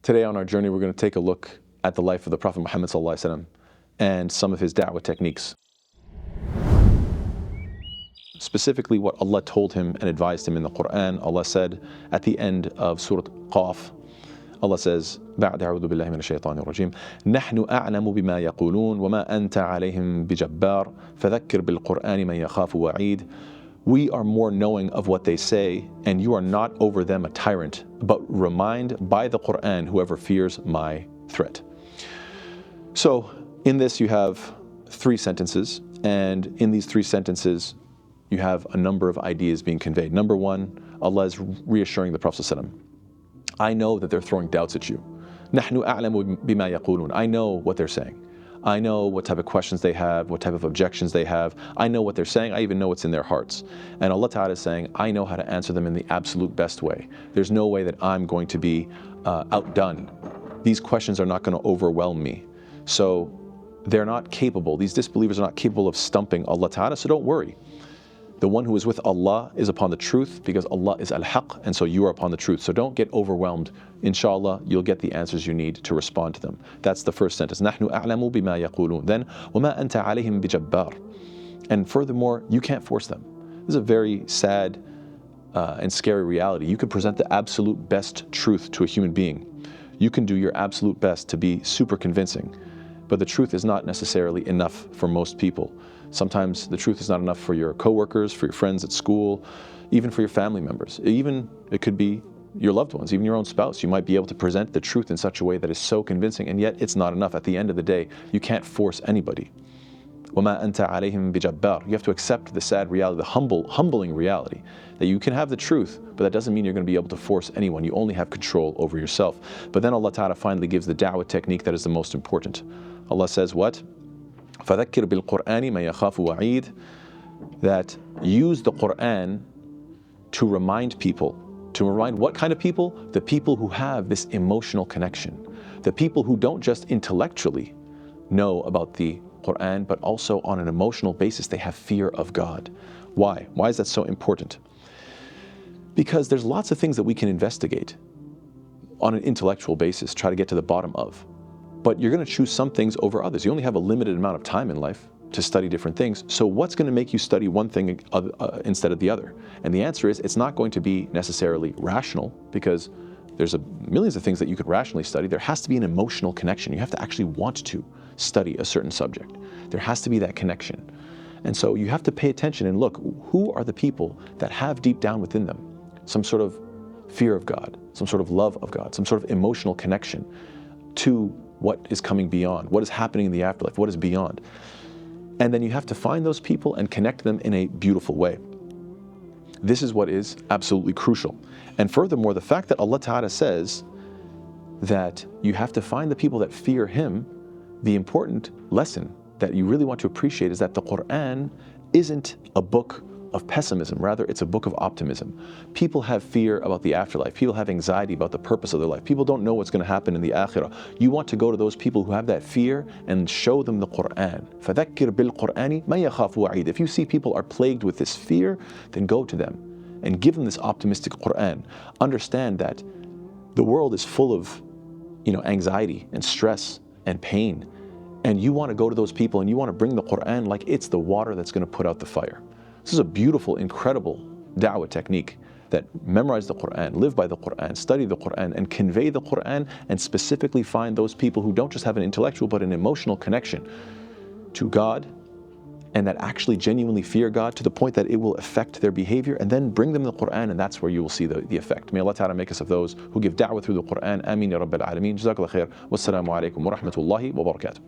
Today on our journey, we're going to take a look at the life of the Prophet Muhammad ﷺ and some of his da'wah techniques. Specifically what Allah told him and advised him in the Quran. Allah said at the end of Surah Qaf, Allah says, بعد أعوذ بالله من الشيطان الرجيم نحن أعلم بما يقولون وما أنت عليهم بجبار فذكر بالقرآن من يخاف وعيد. We are more knowing of what they say, and you are not over them a tyrant, but remind by the Quran whoever fears my threat. So in this you have 3 sentences, and in these 3 sentences you have a number of ideas being conveyed. Number 1, Allah is reassuring the Prophet ﷺ, I know that they're throwing doubts at you. نحن أعلم بما يقولون. I know what they're saying. I know what type of questions they have, what type of objections they have. I know what they're saying. I even know what's in their hearts. And Allah Ta'ala is saying, I know how to answer them in the absolute best way. There's no way that I'm going to be outdone. These questions are not going to overwhelm me. So they're not capable, these disbelievers are not capable of stumping Allah Ta'ala, so don't worry. The one who is with Allah is upon the truth, because Allah is al-haq, and so you are upon the truth. So don't get overwhelmed. Inshallah, you'll get the answers you need to respond to them. That's the first sentence. نحن أعلم بما يقولون. Then وما أنت عليهم بجبار. And furthermore, you can't force them. This is a very sad and scary reality. You can present the absolute best truth to a human being. You can do your absolute best to be super convincing, but the truth is not necessarily enough for most people. Sometimes the truth is not enough for your coworkers, for your friends at school, even for your family members. Even it could be your loved ones, even your own spouse. You might be able to present the truth in such a way that is so convincing, and yet it's not enough. At the end of the day, you can't force anybody. وَمَا أَنْتَ عَلَيْهِمْ بِجَبَّارٍ. You have to accept the sad reality, the humbling reality, that you can have the truth, but that doesn't mean you're going to be able to force anyone. You only have control over yourself. But then Allah Ta'ala finally gives the da'wah technique that is the most important. Allah says what? فَذَكِّرْ بِالْقُرْآنِ مَنْ يَخَافُ وَعِيدٍ. That use the Quran to remind people. To remind what kind of people? The people who have this emotional connection. The people who don't just intellectually know about the Quran, but also on an emotional basis, they have fear of God. Why? Why is that so important? Because there's lots of things that we can investigate on an intellectual basis, try to get to the bottom of. But you're going to choose some things over others. You only have a limited amount of time in life to study different things. So what's going to make you study one thing instead of the other? And the answer is, it's not going to be necessarily rational, because there's millions of things that you could rationally study. There has to be an emotional connection. You have to actually want to study a certain subject. There has to be that connection. And so you have to pay attention and look, who are the people that have deep down within them some sort of fear of God, some sort of love of God, some sort of emotional connection to what is coming beyond, what is happening in the afterlife, what is beyond. And then you have to find those people and connect them in a beautiful way. This is what is absolutely crucial. And furthermore, the fact that Allah Ta'ala says that you have to find the people that fear Him, the important lesson that you really want to appreciate is that the Quran isn't a book of pessimism, rather it's a book of optimism. People have fear about the afterlife. People have anxiety about the purpose of their life. People don't know what's going to happen in the akhirah. You want to go to those people who have that fear and show them the Quran. فَذَكِّرْ بِالْقُرْآنِ مَنْ يَخَافُ وَعِيدٍ. If you see people are plagued with this fear, then go to them and give them this optimistic Quran. Understand that the world is full of, anxiety and stress and pain. And you want to go to those people and you want to bring the Quran like it's the water that's going to put out the fire. This is a beautiful, incredible da'wah technique, that memorize the Quran, live by the Quran, study the Quran, and convey the Quran, and specifically find those people who don't just have an intellectual but an emotional connection to God, and that actually genuinely fear God to the point that it will affect their behavior, and then bring them the Quran, and that's where you will see the effect. May Allah Ta'ala make us of those who give da'wah through the Quran. Ameen ya Rabbil Alameen. Jazakallah khair. Wassalamu alaikum wa rahmatullahi wa barakatuh.